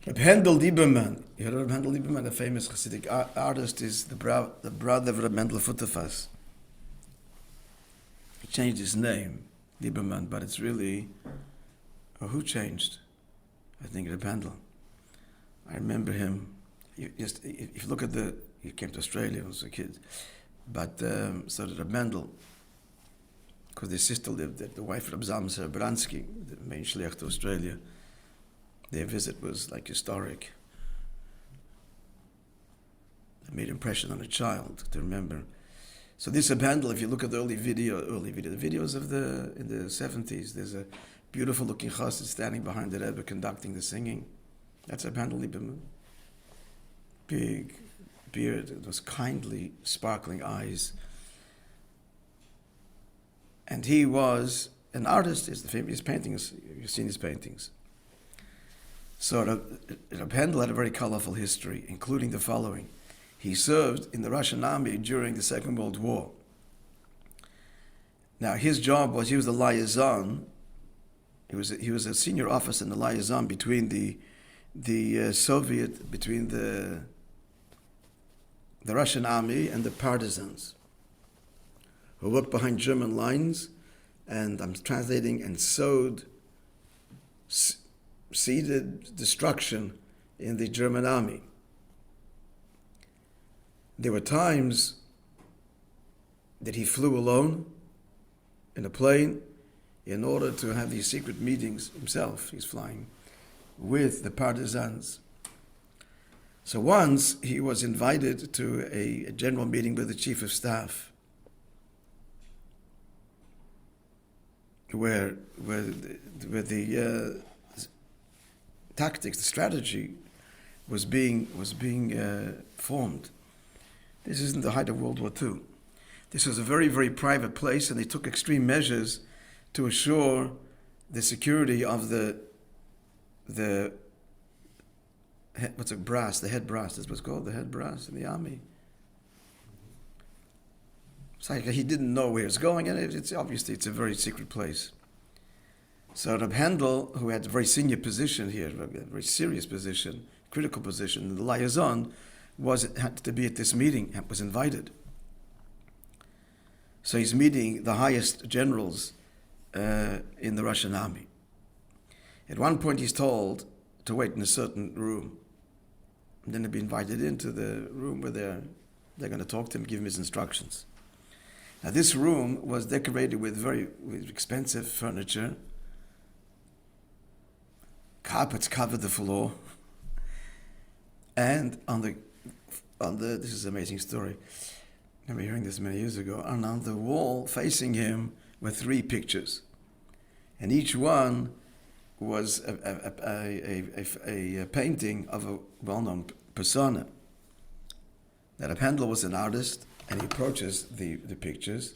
Rabbi Handel Lieberman, you heard of Rabbi Handel Lieberman, a famous Chassidic artist, is the brother of Rabbi Mendel Futterfass. He changed his name, Lieberman, but it's really, who changed? I think Rabbi Handel. I remember him. If you look at he came to Australia when he was a kid, but so did Rabbi Mendel, because their sister lived there, the wife of Rabbi Zamser Bransky, the main shliach to Australia. Their visit was like historic. It made impression on a child to remember. So this Rabbi Handel, if you look at the the videos of in the 70s, there's a beautiful looking chassid standing behind the Rebbe conducting the singing. That's Rabbi Handel Lieberman. Big beard, those kindly, sparkling eyes. And he was an artist. His paintings, you've seen his paintings. So Rabbi Handel had a very colorful history, including the following. He served in the Russian army during the Second World War. Now his job was, he was the liaison. He was a senior officer in the liaison between the Russian army and the partisans, who worked behind German lines, and I'm translating, and seeded destruction in the German army. There were times that he flew alone in a plane in order to have these secret meetings himself. He's flying with the partisans. So once he was invited to a general meeting with the chief of staff, where the tactics, the strategy was being formed. This isn't the height of World War II. This was a very, very private place, and they took extreme measures to assure the security of the head brass, that's what's called, the head brass in the army. It's like he didn't know where it's going, and it's obviously it's a very secret place. So Rabbi Handel, who had a very senior position here, a very serious position, critical position, the liaison, had to be at this meeting, was invited. So he's meeting the highest generals in the Russian army. At one point he's told to wait in a certain room. And then he'll be invited into the room where they're going to talk to him, give him his instructions. Now this room was decorated with expensive furniture. Carpets covered the floor. And this is an amazing story. I remember hearing this many years ago. And on the wall facing him were 3 pictures. And each one was a painting of a well-known persona. Now, Rabbi Handel was an artist, and he approaches the pictures,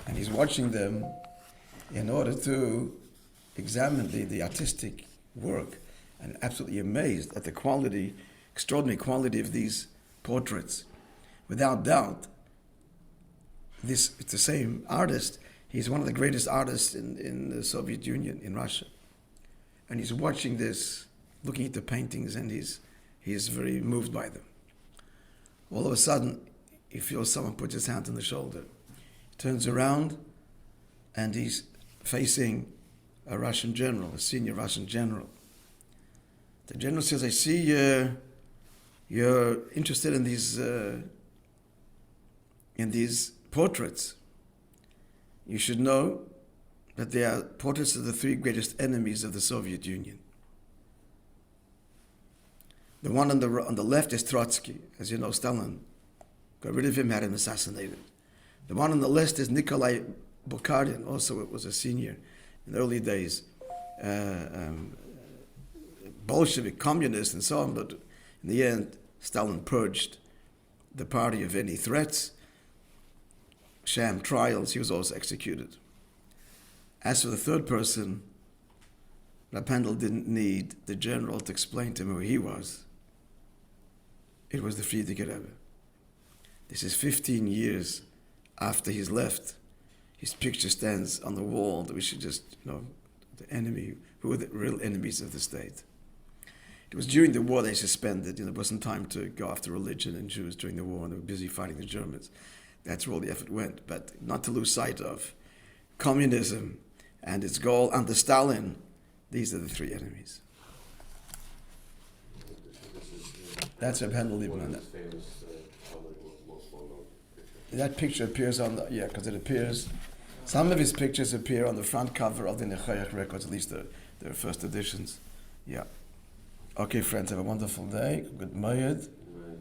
and he's watching them in order to examine the artistic work, and absolutely amazed at the quality, extraordinary quality of these portraits. Without doubt, it's the same artist. He's one of the greatest artists in the Soviet Union, in Russia. And he's watching this, looking at the paintings, and he's very moved by them. All of a sudden, he feels someone put his hand on the shoulder. He turns around, and he's facing a Russian general, a senior Russian general. The general says, "I see you're interested in these portraits. You should know that they are portraits of the 3 greatest enemies of the Soviet Union. The one on the left is Trotsky. As you know, Stalin got rid of him, had him assassinated. The one on the left is Nikolai Bukharin, also it was a senior in the early days, Bolshevik, communist, and so on, but in the end, Stalin purged the party of any threats, sham trials, he was also executed. As for the third person, Rabbi Handel didn't need the general to explain to him who he was. It was the Frierdiker Rebbe. This is 15 years after he's left. His picture stands on the wall that we should just, the enemy, who are the real enemies of the state. It was during the war they suspended. There wasn't time to go after religion and Jews during the war, and they were busy fighting the Germans. That's where all the effort went. But not to lose sight of communism and its goal under Stalin. These are the three enemies. That's Reb Hendel Lieberman. That picture appears on the, because it appears, some of his pictures appear on the front cover of the Nechayach records, at least their first editions. Yeah. Okay, friends, have a wonderful day. Good Moed.